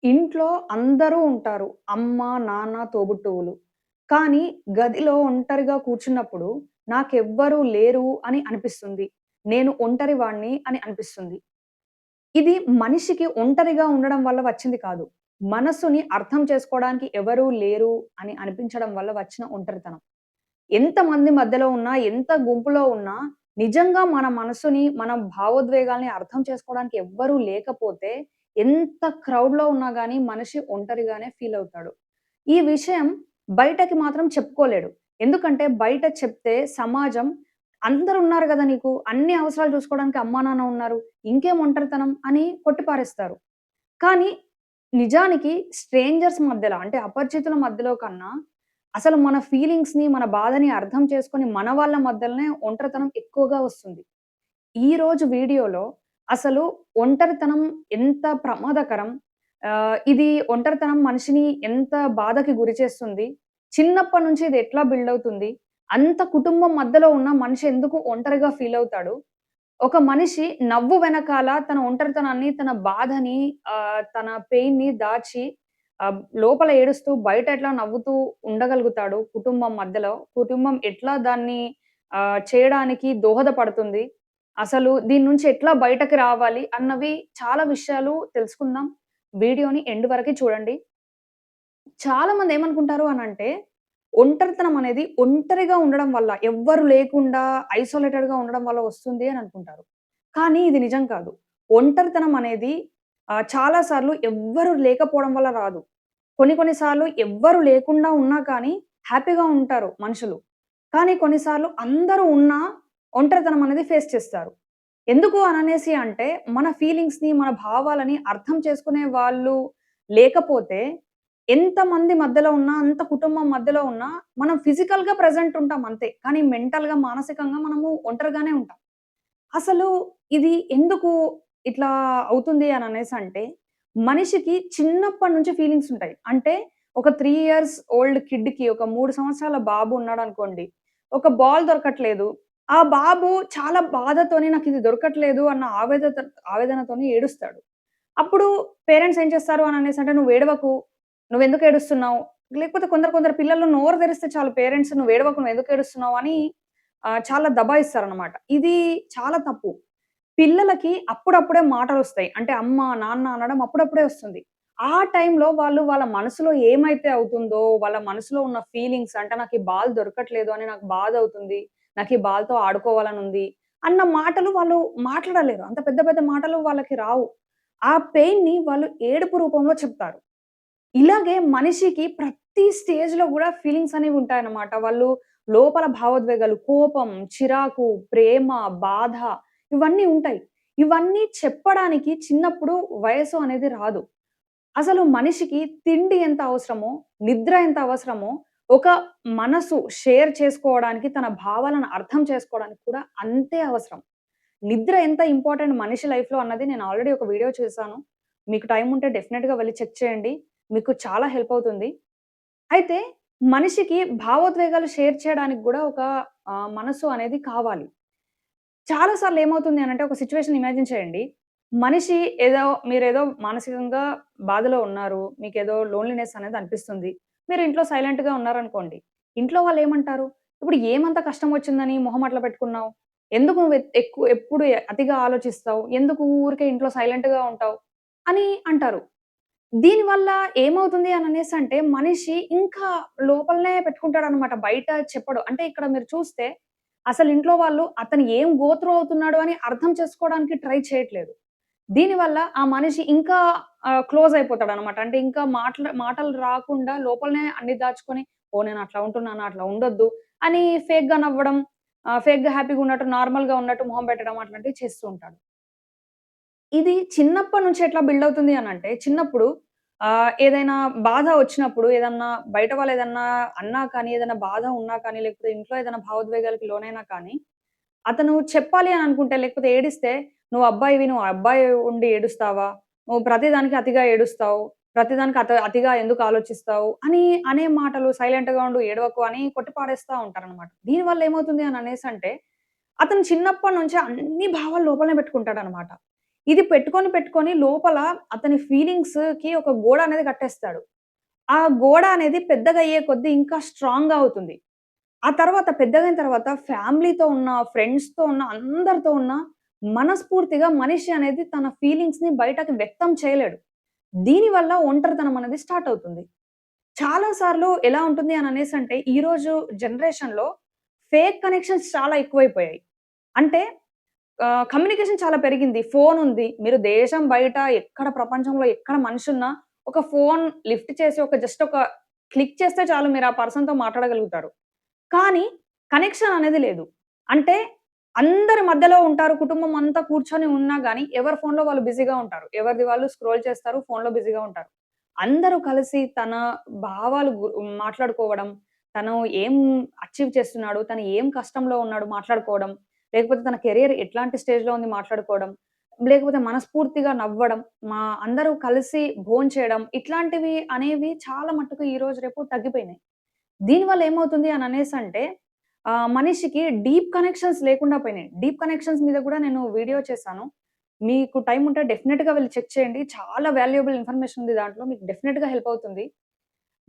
ఇంట్లో అందరూ ఉంటారు. అమ్మ, నాన్న, తోబుట్టువులు. కానీ గదిలో ఒంటరిగా కూర్చున్నప్పుడు నాకెవ్వరూ లేరు అని అనిపిస్తుంది. నేను ఒంటరివాడిని అని అనిపిస్తుంది. ఇది మనిషికి ఒంటరిగా ఉండడం వల్ల వచ్చింది కాదు. మనసుని అర్థం చేసుకోవడానికి ఎవరూ లేరు అని అనిపించడం వల్ల వచ్చిన ఒంటరితనం. ఎంతమంది మధ్యలో ఉన్నా, ఎంత గుంపులో ఉన్నా, నిజంగా మన మనసుని, మన భావోద్వేగాల్ని అర్థం చేసుకోవడానికి ఎవ్వరూ లేకపోతే, ఎంత క్రౌడ్‌లో ఉన్నా గాని మనిషి ఒంటరిగానే ఫీలవుతాడు. ఈ విషయం బయటకి మాత్రం చెప్పుకోలేడు. ఎందుకంటే బయట చెప్తే సమాజం అందరున్నారు గదా నీకు, అన్ని అవసరాలు చూసుకోవడానికి అమ్మా, నాన్న ఉన్నారు. ఇంకేం ఒంటరితనం అని కొట్టిపారేస్తారు. కానీ నిజానికి స్ట్రేంజర్స్ మధ్యలో అంటే అపరిచితుల మధ్యలో కన్నా, అసలు మన ఫీలింగ్స్‌ని, మన బాధని అర్థం చేసుకొని మన వాళ్ళ మధ్యలనే ఒంటరితనం ఎక్కువగా వస్తుంది. ఈరోజు వీడియోలో అసలు ఒంటరితనం ఎంత ప్రమాదకరం, ఇది ఒంటరితనం మనిషిని ఎంత బాధకి గురిచేస్తుంది, చిన్నప్పటి నుంచి ఇది ఎట్లా బిల్డ్ అవుతుంది, అంత కుటుంబం మధ్యలో ఉన్న మనిషి ఎందుకు ఒంటరిగా ఫీల్ అవుతాడు, ఒక మనిషి నవ్వు వెనకాల తన ఒంటరితనాన్ని, తన బాధని, తన పెయిన్‌ని దాచి లోపల ఏడుస్తూ బయట ఎట్లా నవ్వుతూ ఉండగలుగుతాడు కుటుంబం మధ్యలో. కుటుంబం ఎట్లా దాన్ని చేయడానికి దోహదపడుతుంది. అసలు దీని నుంచి ఎట్లా బయటకి రావాలి అన్నవి చాలా విషయాలు తెలుసుకుందాం. వీడియోని ఎండ్ వరకి చూడండి. చాలా మంది ఏమనుకుంటారు అనంటే, ఒంటరితనం అనేది ఒంటరిగా ఉండడం వల్ల, ఎవ్వరు లేకుండా ఐసోలేటెడ్‌గా ఉండడం వల్ల వస్తుంది అని అనుకుంటారు. కానీ ఇది నిజం కాదు. ఒంటరితనం అనేది చాలా సార్లు ఎవ్వరు లేకపోవడం వల్ల రాదు. కొన్ని కొన్ని సార్లు ఎవ్వరు లేకుండా ఉన్నా కానీ హ్యాపీగా ఉంటారు మనుషులు. కానీ కొన్ని సార్లు అందరూ ఉన్నా ఒంటరితనం అనేది ఫేస్ చేస్తారు. ఎందుకు అననేసి అంటే, మన ఫీలింగ్స్‌ని, మన భావాలని అర్థం చేసుకునే వాళ్ళు లేకపోతే ఎంతమంది మధ్యలో ఉన్నా, అంత కుటుంబం మధ్యలో ఉన్నా, మనం ఫిజికల్‌గా ప్రెజెంట్ ఉంటాం అంతే. కానీ మెంటల్‌గా, మానసికంగా మనము ఒంటరిగానే ఉంటాం. అసలు ఇది ఎందుకు ఇట్లా అవుతుంది అననేసంటే, మనిషికి చిన్నప్పటి నుంచి ఫీలింగ్స్ ఉంటాయి. అంటే ఒక 3 ఇయర్స్ ఓల్డ్ కిడ్‌కి ఒక 3 సంవత్సరాల బాబు ఉన్నాడనుకోండి. ఒక బాల్ దొరకట్లేదు. ఆ బాబు చాలా బాధతోని నాకిది దొరకట్లేదు అన్న ఆవేదనతోని ఏడుస్తాడు. అప్పుడు పేరెంట్స్ ఏం చేస్తారు అననేసంటే, "నువ్వు ఏడవకు. నువ్వెందుకు ఏడుస్తున్నావు?" లేకపోతే కొందరు కొందరు పిల్లలు నోరు తెరిస్తే చాలు పేరెంట్స్ "నువ్వు ఏడవకు. నువ్వెందుకు ఏడుస్తున్నావు?" అని చాలా దబాయిస్తారనమాట. ఇది చాలా తప్పు. పిల్లలకి అప్పుడప్పుడే మాటలొస్తాయి. అంటే అమ్మ, నాన్న అనడం అప్పుడప్పుడే వస్తుంది. ఆ టైంలో వాళ్ళు వాళ్ళ మనసులో ఏమైతే అవుతుందో, వాళ్ళ మనసులో ఉన్న ఫీలింగ్స్ అంటే నాకీ బాల్ దొరకట్లేదు అని నాకు బాధవుతుంది. నాకీ బాల్‌తో ఆడుకోవాలనుంది అన్న మాటలు వాళ్ళు మాట్లాడలేరు. అంత పెద్ద పెద్ద మాటలు వాళ్ళకి రావు. ఆ పెయిన్‌ని వాళ్ళు ఏడుపు రూపంలో చెప్తారు. ఇలాగే మనిషికి ప్రతి స్టేజ్‌లో గూడా ఫీలింగ్స్ అనేవి ఉంటాయన్నమాట. వాళ్ళు లోపల భావోద్వేగాలు, కోపం, చిరాకు, ప్రేమ, బాధ ఇవన్నీ ఉంటాయి. ఇవన్నీ చెప్పడానికి చిన్నప్పుడు వయసు అనేది రాదు. అసలు మనిషికి తిండి ఎంత అవసరమో, నిద్ర ఎంత అవసరమో, ఒక మనసు షేర్ చేసుకోవడానికి, తన భావాలను అర్థం చేసుకోవడానికి కూడా అంతే అవసరం. నిద్ర ఎంత ఇంపార్టెంట్ మనిషి లైఫ్‌లో అన్నది నేను ఆల్రెడీ ఒక వీడియో చేశాను. మీకు టైమ్ ఉంటే డెఫినిట్‌గా వెళ్లి చెక్ చేయండి. మీకు చాలా హెల్ప్ అవుతుంది. అయితే మనిషికి భావోద్వేగాలు షేర్ చేయడానికి గూడా ఒక మనసు అనేది కావాలి. చాలా సార్లు ఏమవుతుంది అనంటే ఒక సిట్యుయేషన్ ఇమాజిన్ చేయండి. మనిషి ఏదో మీరేదో మానసికంగా బాధలో ఉన్నారు. మీకేదో లోన్‌లీనెస్ అనేది అనిపిస్తుంది. మీరు ఇంట్లో సైలెంట్‌గా ఉన్నారనుకోండి. ఇంట్లో వాళ్ళేమంటారు? ఇప్పుడు ఏమంత కష్టం వచ్చిందని మొహం అట్లా పెట్టుకున్నావు? ఎందుకు నువ్వు ఎప్పుడు అతిగా ఆలోచిస్తావు? ఎందుకు ఊరికే ఇంట్లో సైలెంట్‌గా ఉంటావు? అని అంటారు. దీనివల్ల ఏమవుతుంది అననేసంటే, మనిషి ఇంకా లోపలనే పెట్టుకుంటాడనమాట. బయట చెప్పడు. అంటే ఇక్కడ మీరు చూస్తే, అసలు ఇంట్లో వాళ్ళు అతను ఏం గో త్రూ అవుతున్నాడు అని అర్థం చేసుకోవడానికి ట్రై చేయట్లేదు. దీనివల్ల ఆ మనిషి ఇంకా క్లోజ్ అయిపోతాడనమాట. అంటే ఇంకా మాటలు రాకుండా లోపలనే అన్ని దాచుకొని, ఓహ్! నేను అట్లా ఉంటున్నాను, అట్లా ఉండొద్దు అని ఫేక్‌గా నవ్వడం, ఫేక్‌గా హ్యాపీగా ఉన్నట్టు, నార్మల్‌గా ఉన్నట్టు మొహం పెట్టడం అట్లాంటివి చేస్తూ ఉంటాడు. ఇది చిన్నప్పటి నుంచి ఎట్లా బిల్డ్ అవుతుంది అనంటే, చిన్నప్పుడు ఏదైనా బాధ వచ్చినప్పుడు, ఏదన్నా బయట వాళ్ళు ఏదన్నా అన్నా కానీ, ఏదైనా బాధ ఉన్నా కానీ, లేకపోతే ఇంట్లో ఏదైనా భావోద్వేగాలకి లోనైనా కానీ, అతను చెప్పాలి అని అనుకుంటే, లేకపోతే ఏడిస్తే, "నువ్వు అబ్బాయివి, నువ్వు అబ్బాయి ఉండి ఏడుస్తావా? నువ్వు ప్రతిదానికి అతిగా ఏడుస్తావు. ప్రతిదానికి అతిగా ఎందుకు ఆలోచిస్తావు?" అని అనే మాటలు, "సైలెంట్‌గా ఉండు, ఏడవకు" అని కొట్టి పాడేస్తా ఉంటారనమాట. దీనివల్ల ఏమవుతుంది అని అనేసంటే, అతను చిన్నప్పటి నుంచే అన్ని భావాలు లోపలనే పెట్టుకుంటాడనమాట. ఇది పెట్టుకొని లోపల అతని ఫీలింగ్స్‌కి ఒక గోడ అనేది కట్టేస్తాడు. ఆ గోడ అనేది పెద్దగయ్యే కొద్దీ ఇంకా స్ట్రాంగ్‌గా అవుతుంది. ఆ తర్వాత పెద్దగయిన తర్వాత ఫ్యామిలీతో ఉన్న, ఫ్రెండ్స్‌తో ఉన్న, అందరితో ఉన్న మనస్ఫూర్తిగా మనిషి అనేది తన ఫీలింగ్స్‌ని బయటకి వ్యక్తం చేయలేడు. దీనివల్ల ఒంటరితనం అనేది స్టార్ట్ అవుతుంది. చాలా సార్లు ఎలా ఉంటుంది అని అనేసంటే, ఈరోజు జనరేషన్‌లో ఫేక్ కనెక్షన్స్ చాలా ఎక్కువైపోయాయి. అంటే కమ్యూనికేషన్ చాలా పెరిగింది. ఫోనుంది. మీరు దేశం బయట ఎక్కడ ప్రపంచంలో ఎక్కడ మనిషున్నా ఒక ఫోన్ లిఫ్ట్ చేసి జస్ట్ ఒక క్లిక్ చేస్తే చాలు మీరు ఆ పర్సన్‌తో మాట్లాడగలుగుతారు. కానీ కనెక్షన్ అనేది లేదు. అంటే అందరి మధ్యలో ఉంటారు. కుటుంబం అంతా కూర్చొని ఉన్నా గాని ఎవరి ఫోన్‌లో వాళ్ళు బిజీగా ఉంటారు. ఎవరిది వాళ్ళు స్క్రోల్ చేస్తారు. ఫోన్‌లో బిజీగా ఉంటారు. అందరూ కలిసి తన భావాలు మాట్లాడుకోవడం, తను ఏం అచీవ్ చేస్తున్నాడు, తను ఏం కష్టంలో ఉన్నాడు మాట్లాడుకోవడం, లేకపోతే తన కెరియర్ ఎట్లాంటి స్టేజ్‌లో ఉంది మాట్లాడుకోవడం, లేకపోతే మనస్ఫూర్తిగా నవ్వడం, అందరూ కలిసి భోంచేయడం ఇట్లాంటివి అనేవి చాలా మట్టుకు ఈరోజు రేపు తగ్గిపోయినాయి. దీనివల్ల ఏమవుతుంది అని అనేసంటే మనిషికి డీప్ కనెక్షన్స్ లేకుండా పోయినాయి. డీప్ కనెక్షన్స్ మీద కూడా నేను వీడియో చేశాను. మీకు టైమ్ ఉంటే డెఫినిట్‌గా వెళ్లి చెక్ చేయండి. చాలా వాల్యుయబుల్ ఇన్ఫర్మేషన్ ఉంది దాంట్లో. మీకు డెఫినిట్‌గా హెల్ప్ అవుతుంది.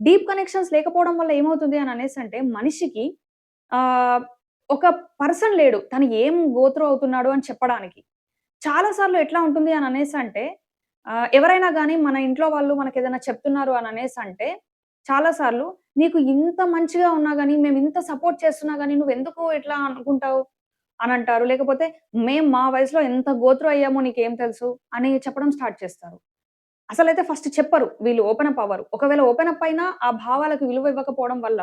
డీప్ కనెక్షన్స్ లేకపోవడం వల్ల ఏమవుతుంది అని అనేసంటే మనిషికి ఆహ్, ఒక పర్సన్ లేడు. తను ఏం గో త్రూ అవుతున్నాడు అని చెప్పడానికి. చాలా సార్లు ఎట్లా ఉంటుంది అని అనేసంటే ఎవరైనా గాని మన ఇంట్లో వాళ్ళు మనకేదైనా చెప్తున్నారు అని అనేసంటే చాలా సార్లు "నీకు ఇంత మంచిగా ఉన్నా గాని, మేమింత సపోర్ట్ చేస్తున్నా గాని నువ్వెందుకు ఇట్లా అనుకుంటావు?" అనంటారు. లేకపోతే "మేము మా వయసులో ఎంత గో త్రూ అయ్యామో నీకేం తెలుసు?" అని చెప్పడం స్టార్ట్ చేస్తారు. అసలైతే ఫస్ట్ చెప్పరు. వీళ్ళు ఓపెన్ అప్ అవ్వరు. ఒకవేళ ఓపెన్ అప్ అయినా ఆ భావాలకు విలువ ఇవ్వకపోవడం వల్ల,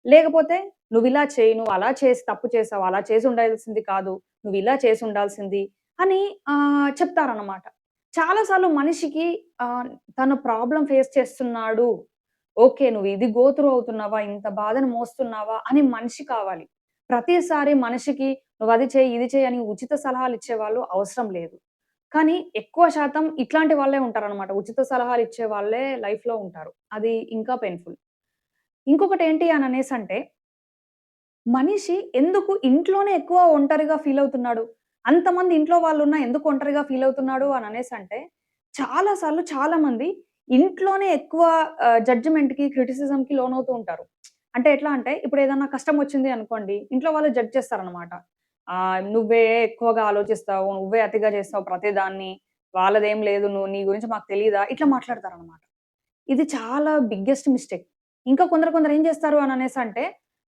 లేకపోతే "నువ్విలా చెయి, నువ్వు అలా చేసి తప్పు చేసావు. అలా చేసి ఉండాల్సింది కాదు. నువ్విలా చేసి ఉండాల్సింది" అని చెప్తారనమాట. చాలా సార్లు మనిషికి ఆహ్, తను ప్రాబ్లమ్ ఫేస్ చేస్తున్నాడు. ఓకే. నువ్వు ఇది గో త్రూ అవుతున్నావా? ఇంత బాధను మోస్తున్నావా? అని మనిషి కావాలి. ప్రతిసారి మనిషికి నువ్వది చెయి, ఇది చెయి అని ఉచిత సలహాలిచ్చేవాళ్ళు అవసరం లేదు. కానీ ఎక్కువ శాతం ఇట్లాంటి వాళ్ళే ఉంటారనమాట. ఉచిత సలహాలిచ్చే వాళ్ళే లైఫ్‌లో ఉంటారు. అది ఇంకా పెయిన్‌ఫుల్. ఇంకొకటేంటి అననేసంటే, మనిషి ఎందుకు ఇంట్లోనే ఎక్కువ ఒంటరిగా ఫీలవుతున్నాడు? అంతమంది ఇంట్లో వాళ్ళున్నా ఎందుకు ఒంటరిగా ఫీలవుతున్నాడు అననేసంటే, చాలా సార్లు చాలామంది ఇంట్లోనే ఎక్కువ జడ్జ్‌మెంట్‌కి, క్రిటిసిజంకి లోనవుతూ ఉంటారు. అంటే ఎట్లా అంటే, ఇప్పుడేదన్నా కష్టమొచ్చింది అనుకోండి, ఇంట్లో వాళ్ళు జడ్జ్ చేస్తారనమాట. "నువ్వే ఎక్కువగా ఆలోచిస్తావు, నువ్వే అతిగా చేస్తావు ప్రతిదాన్ని, వాళ్ళదేం లేదు, నీ గురించి మాకు తెలీదా?" ఇట్లా మాట్లాడతారనమాట. ఇది చాలా బిగ్గెస్ట్ మిస్టేక్. ఇంకా కొందరు ఏం చేస్తారు అననేసంటే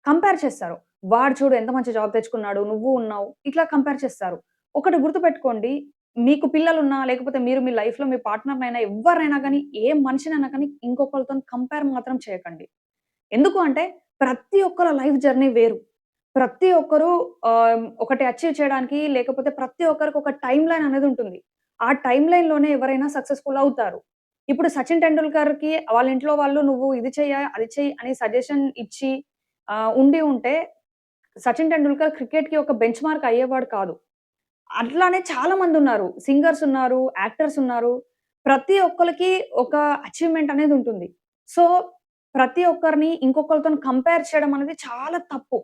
కంపేర్ చేస్తారు. వాడు చూడు ఎంత మంచి జాబ్ తెచ్చుకున్నాడు. నువ్వు ఉన్నావు. ఇట్లా కంపేర్ చేస్తారు. ఒకటి గుర్తుపెట్టుకోండి. మీకు పిల్లలున్నా లేకపోతే మీరు మీ లైఫ్‌లో మీ పార్ట్నర్‌నైనా ఎవ్వరినైనా గాని, ఏ మనిషినైనా కానీ ఇంకొకళ్ళతోని కంపేర్ మాత్రం చేయకండి. ఎందుకు అంటే ప్రతి ఒక్కళ్ళ లైఫ్ జర్నీ వేరు. ప్రతి ఒక్కరు ఒకటి అచీవ్ చేయడానికి లేకపోతే ప్రతి ఒక్కరికి ఒక టైమ్ లైన్ అనేది ఉంటుంది. ఆ టైమ్ లైన్‌లోనే ఎవరైనా సక్సెస్‌ఫుల్ అవుతారు. ఇప్పుడు 'సచిన్ టెండూల్కర్‌కి' వాళ్ళ ఇంట్లో వాళ్ళు "నువ్వు ఇది చెయ్యి, అది చెయ్యి" అని సజెషన్ ఇచ్చి ఉండి ఉంటే 'సచిన్ టెండూల్కర్' క్రికెట్‌కి ఒక బెంచ్ మార్క్ అయ్యేవాడు కాదు. అట్లానే చాలా మందున్నారు. సింగర్స్ ఉన్నారు, యాక్టర్స్ ఉన్నారు. ప్రతి ఒక్కళ్ళకి ఒక అచీవ్‌మెంట్ అనేది ఉంటుంది. సో, ప్రతి ఒక్కరిని ఇంకొకళ్ళతోని కంపేర్ చేయడం అనేది చాలా తప్పు.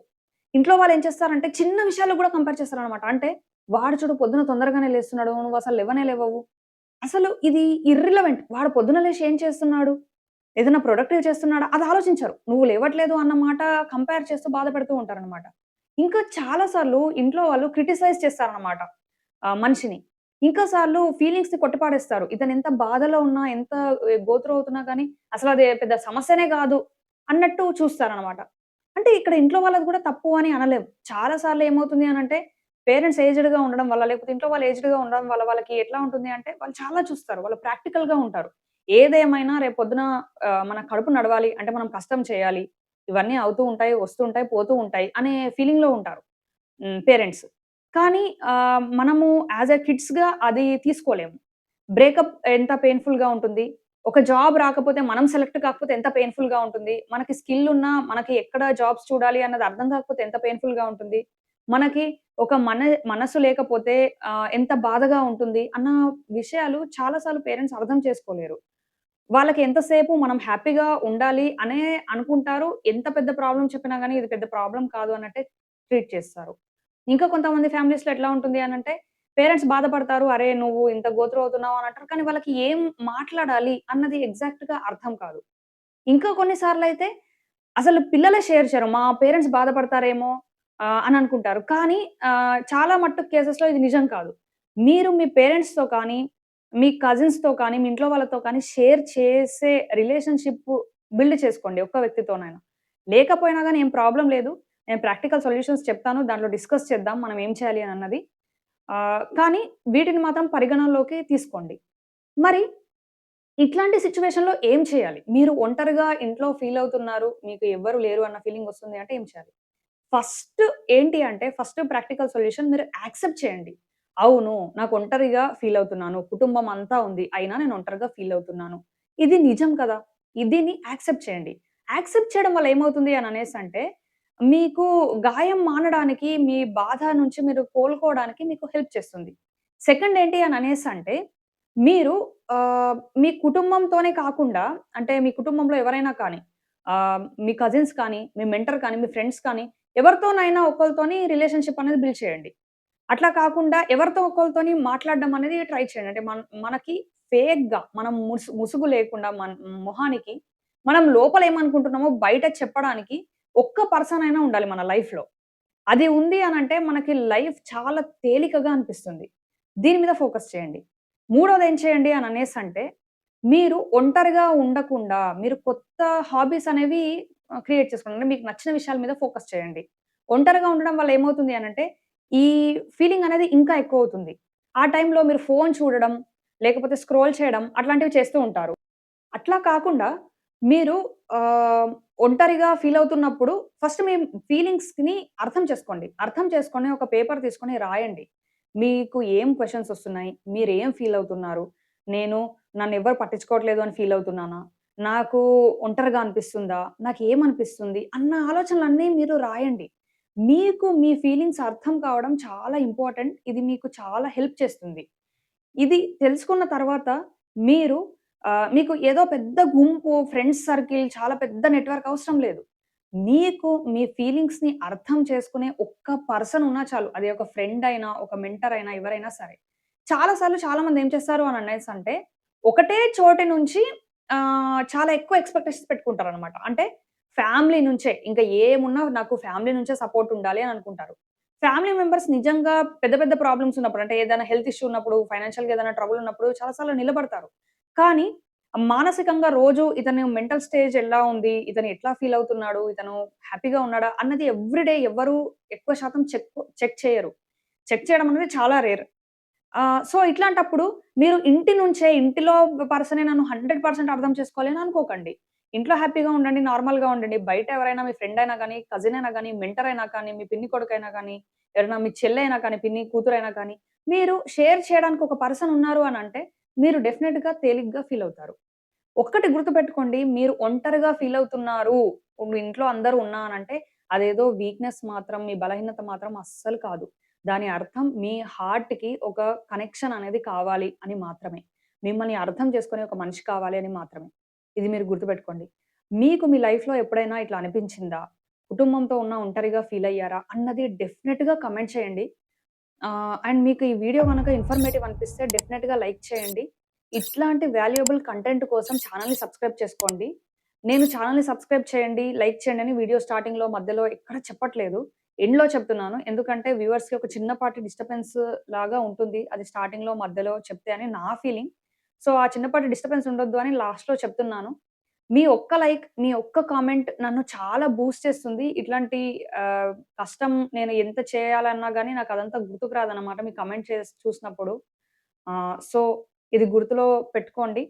ఇంట్లో వాళ్ళేం చేస్తారంటే చిన్న విషయాల్లో గూడా కంపేర్ చేస్తారనమాట. అంటే వాడు చూడు పొద్దున తొందరగానే లేస్తున్నాడు. నువ్వసలు లెవ్వనే లెవ్వవు. అసలు ఇది ఇర్రిలవెంట్. వాడు పొద్దున లేసి ఏం చేస్తున్నాడు? ఏదైనా ప్రొడక్టివ్ చేస్తున్నాడా? అది ఆలోచించరు. నువ్వు లేవట్లేదు అన్న మాట కంపేర్ చేస్తూ బాధపెడుతూ ఉంటారనమాట. ఇంకా చాలా సార్లు ఇంట్లో వాళ్ళు క్రిటిసైజ్ చేస్తారనమాట మనిషిని. ఇంకా సార్లు ఫీలింగ్స్‌ని కొట్టిపాడేస్తారు. ఇతనెంత బాధలో ఉన్నా, ఎంత గో త్రూ అవుతున్నా గానీ, అసలది పెద్ద సమస్యనే గాదు అన్నట్టు చూస్తారనమాట. అంటే ఇక్కడ ఇంట్లో వాళ్ళది కూడా తప్పు అని అనలేం. చాలా సార్లు ఏమవుతుంది అనంటే, పేరెంట్స్ ఏజ్డ్‌గా ఉండడం వల్ల, లేకపోతే ఇంట్లో వాళ్ళు ఏజ్డ్‌గా ఉండడం వల్ల వాళ్ళకి ఎట్లా ఉంటుంది అంటే, వాళ్ళు చాలా చూస్తారు. వాళ్ళు ప్రాక్టికల్‌గా ఉంటారు. ఏదేమైనా రేపొద్దున మన కడుపు నడవాలి అంటే మనం కష్టం చేయాలి. ఇవన్నీ అవుతూ ఉంటాయి, వస్తూ ఉంటాయి, పోతూ ఉంటాయి అనే ఫీలింగ్‌లో ఉంటారు. పేరెంట్స్. కానీ మనము యాస్ ఎ కిడ్స్‌గా అది తీసుకోలేము. బ్రేకప్ ఎంత పెయిన్‌ఫుల్‌గా ఉంటుంది. ఒక జాబ్ రాకపోతే మనం సెలెక్ట్ కాకపోతే ఎంత పెయిన్‌ఫుల్‌గా ఉంటుంది. మనకి స్కిల్ ఉన్నా మనకి ఎక్కడ జాబ్స్ చూడాలి అన్నది అర్థం కాకపోతే ఎంత పెయిన్‌ఫుల్‌గా ఉంటుంది. మనకి ఒక మనసు లేకపోతే ఎంత బాధగా ఉంటుంది అన్న విషయాలు చాలా సార్లు పేరెంట్స్ అర్థం చేసుకోలేరు. వాళ్ళకి ఎంతసేపు మనం హ్యాపీగా ఉండాలి అనే అనుకుంటారు. ఎంత పెద్ద ప్రాబ్లమ్ చెప్పినా గాని ఇది పెద్ద ప్రాబ్లమ్ కాదు అన్నట్టే ట్రీట్ చేస్తారు. ఇంకా కొంతమంది ఫ్యామిలీస్‌లో ఎట్లా ఉంటుంది అనంటే, పేరెంట్స్ బాధపడతారు. "అరే! నువ్వు ఇంత గో త్రూ అవుతున్నావు" అని అంటారు. కానీ వాళ్ళకి ఏం మాట్లాడాలి అన్నది ఎగ్జాక్ట్‌గా అర్థం కాదు. ఇంకా కొన్ని సార్లయితే అసలు పిల్లలే షేర్ చేయరు. మా పేరెంట్స్ బాధపడతారేమో అని అనుకుంటారు. కానీ చాలా మట్టుకు కేసెస్‌లో ఇది నిజం కాదు. మీరు మీ పేరెంట్స్‌తో కానీ, మీ కజిన్స్‌తో కానీ, మీ ఇంట్లో వాళ్ళతో కానీ షేర్ చేసే రిలేషన్‌షిప్ బిల్డ్ చేసుకోండి ఒక్క వ్యక్తితోనైనా. లేకపోయినా గాని ఏం ప్రాబ్లమ్ లేదు. నేను ప్రాక్టికల్ సొల్యూషన్స్ చెప్తాను. దాంట్లో డిస్కస్ చేద్దాం మనం ఏం చేయాలి అనన్నది. కానీ వీటిని మాత్రం పరిగణనలోకి తీసుకోండి. మరి ఇట్లాంటి సిట్యుయేషన్‌లో ఏం చేయాలి? మీరు ఒంటరిగా ఇంట్లో ఫీల్ అవుతున్నారు. మీకు ఎవ్వరు లేరు అన్న ఫీలింగ్ వస్తుంది అంటే ఏం చేయాలి? ఫస్ట్ ఏంటి అంటే ఫస్ట్ ప్రాక్టికల్ సొల్యూషన్ మీరు యాక్సెప్ట్ చేయండి. అవును. నాకు ఒంటరిగా ఫీల్ అవుతున్నాను. కుటుంబం అంతా ఉంది. అయినా నేను ఒంటరిగా ఫీల్ అవుతున్నాను. ఇది నిజం కదా! దీన్ని యాక్సెప్ట్ చేయండి. యాక్సెప్ట్ చేయడం వల్ల ఏమవుతుంది అని అనేసంటే, మీకు గాయం మానడానికి, మీ బాధ నుంచి మీరు కోలుకోవడానికి మీకు హెల్ప్ చేస్తుంది. సెకండ్ ఏంటి అని అనేసంటే, మీరు మీ కుటుంబంతోనే కాకుండా అంటే మీ కుటుంబంలో ఎవరైనా కానీ మీ కజిన్స్ కానీ, మీ మెంటర్ కానీ, మీ ఫ్రెండ్స్ కానీ ఎవరితోనైనా ఒకళ్ళతోని రిలేషన్‌షిప్ అనేది బిల్డ్ చేయండి. అట్లా కాకుండా ఎవరితో ఒకళ్ళతోని మాట్లాడడం అనేది ట్రై చేయండి. అంటే మనకి ఫేక్‌గా మనం ముసుగు లేకుండా మొహానికి మనం లోపల ఏమనుకుంటున్నామో బయట చెప్పడానికి ఒక్క పర్సన్ అయినా ఉండాలి మన లైఫ్‌లో. అది ఉంది అనంటే మనకి లైఫ్ చాలా తేలికగా అనిపిస్తుంది. దీని మీద ఫోకస్ చేయండి. మూడోది ఏం చేయండి అని అనేసంటే, మీరు ఒంటరిగా ఉండకుండా మీరు కొత్త హాబీస్ అనేవి క్రియేట్ చేసుకోండి. అంటే మీకు నచ్చిన విషయాల మీద ఫోకస్ చేయండి. ఒంటరిగా ఉండడం వల్ల ఏమవుతుంది అనంటే, ఈ ఫీలింగ్ అనేది ఇంకా ఎక్కువవుతుంది. ఆ టైంలో మీరు ఫోను చూడడం, లేకపోతే స్క్రోల్ చేయడం అట్లాంటివి చేస్తూ ఉంటారు. అట్లా కాకుండా మీరు ఒంటరిగా ఫీల్ అవుతున్నప్పుడు ఫస్ట్ మీ ఫీలింగ్స్‌ని అర్థం చేసుకోండి. అర్థం చేసుకొని ఒక పేపర్ తీసుకొని రాయండి. మీకు ఏం క్వెషన్స్ ఒస్తున్నాయి? మీరేం ఫీల్ అవుతున్నారు? నేను నన్నెవ్వరు పట్టించుకోవట్లేదు అని ఫీల్ అవుతున్నానా? నాకు ఒంటరిగా అనిపిస్తుందా? నాకేమనిపిస్తుంది? అన్న ఆలోచనలన్నీ మీరు రాయండి. మీకు మీ ఫీలింగ్స్ అర్థం కావడం చాలా ఇంపార్టెంట్. ఇది మీకు చాలా హెల్ప్ చేస్తుంది. ఇది తెలుసుకున్న తర్వాత మీరు మీకు ఏదో పెద్ద గుంపు, ఫ్రెండ్స్ సర్కిల్, చాలా పెద్ద నెట్‌వర్క్ అవసరం లేదు. మీకు మీ ఫీలింగ్స్‌ని అర్థం చేసుకునే ఒక్క పర్సన్ ఉన్నా చాలు. అది ఒక ఫ్రెండ్ అయినా, ఒక మెంటర్ అయినా, ఎవరైనా సరే. చాలా సార్లు చాలామంది ఏం చేస్తారు అని అనేసంటే, ఒకటే చోటి నుంచి చాలా ఎక్కువ ఎక్స్‌పెక్టేషన్స్ పెట్టుకుంటారనమాట. అంటే ఫ్యామిలీ నుంచే ఇంకా ఏమున్నా నాకు ఫ్యామిలీ నుంచే సపోర్ట్ ఉండాలి అని అనుకుంటారు. ఫ్యామిలీ మెంబర్స్ నిజంగా పెద్ద పెద్ద ప్రాబ్లమ్స్ ఉన్నప్పుడు అంటే ఏదైనా హెల్త్ ఇష్యూ ఉన్నప్పుడు, ఫైనాన్షియల్‌గా ఏదైనా ట్రబుల్ ఉన్నప్పుడు చాలా సార్లు నిలబడతారు. కానీ మానసికంగా రోజు ఇతని మెంటల్ స్టేజ్ ఎలా ఉంది? ఇతను ఎట్లా ఫీల్ అవుతున్నాడు? ఇతను హ్యాపీగా ఉన్నాడా? అన్నది ఎవ్రీ డే ఎవ్వరు ఎక్కువ శాతం చెక్ చేయరు. చెక్ చేయడం అనేది చాలా రేర్. సో, ఇట్లాంటప్పుడు మీరు ఇంటి నుంచే ఇంటిలో పర్సనే నన్ను 100% అర్థం చేసుకోవాలి అని అనుకోకండి. ఇంట్లో హ్యాపీగా ఉండండి. నార్మల్‌గా ఉండండి. బయట ఎవరైనా మీ ఫ్రెండ్ అయినా గాని, కజిన్ అయినా గాని, మెంటర్ అయినా కానీ, మీ పిన్ని కొడుకైనా గాని, ఎవరైనా మీ చెల్లయినా కానీ, పిన్ని కూతురైనా కానీ, మీరు షేర్ చేయడానికి ఒక పర్సన్ ఉన్నారు అనంటే, మీరు డెఫినిట్‌గా తేలిగ్గా ఫీల్ అవుతారు. ఒక్కటి గుర్తుపెట్టుకోండి. మీరు ఒంటరిగా ఫీల్ అవుతున్నారు. మీ ఇంట్లో అందరూ అనంటే అదేదో వీక్‌నెస్ మాత్రం, మీ బలహీనత మాత్రం అస్సలు కాదు. దాని అర్థం మీ హార్ట్‌కి ఒక కనెక్షన్ అనేది కావాలి అని మాత్రమే. మిమ్మల్ని అర్థం చేసుకునే ఒక మనిషి కావాలి అని మాత్రమే. ఇది మీరు గుర్తుపెట్టుకోండి. మీకు మీ లైఫ్‌లో ఎప్పుడైనా ఇట్లా అనిపించిందా? కుటుంబంతో ఉన్న ఒంటరిగా ఫీల్ అయ్యారా? అన్నది డెఫినిట్‌గా కామెంట్ చేయండి. అండ్ మీకు ఈ వీడియో గనక ఇన్ఫర్మేటివ్ అనిపిస్తే డెఫినిట్‌గా లైక్ చేయండి. ఇట్లాంటి వాల్యుయబుల్ కంటెంట్ కోసం ఛానెల్‌ని సబ్స్క్రైబ్ చేసుకోండి. నేను ఛానెల్‌ని సబ్స్క్రైబ్ చేయండి, లైక్ చేయండి అని వీడియో స్టార్టింగ్‌లో, మధ్యలో ఎక్కడ చెప్పట్లేదు. ఎండ్‌లో చెప్తున్నాను. ఎందుకంటే వ్యూవర్స్‌కి ఒక చిన్నపాటి డిస్టర్బెన్స్ లాగా ఉంటుంది. అది స్టార్టింగ్‌లో, మధ్యలో చెప్తే అని నా ఫీలింగ్. సో, ఆ చిన్నపాటి డిస్టర్బెన్స్ ఉండొద్దు అని లాస్ట్‌లో చెప్తున్నాను. మీ ఒక్క లైక్, మీ ఒక్క కామెంట్ నన్ను చాలా బూస్ట్ చేస్తుంది. ఇట్లాంటి ఆహ్, కష్టం నేను ఎంత చేయాలన్నా గాని నాకదంతా గుర్తుకు రాదనమాట. మీ కామెంట్ చూసినప్పుడు. సో, ఇది గుర్తులో పెట్టుకోండి.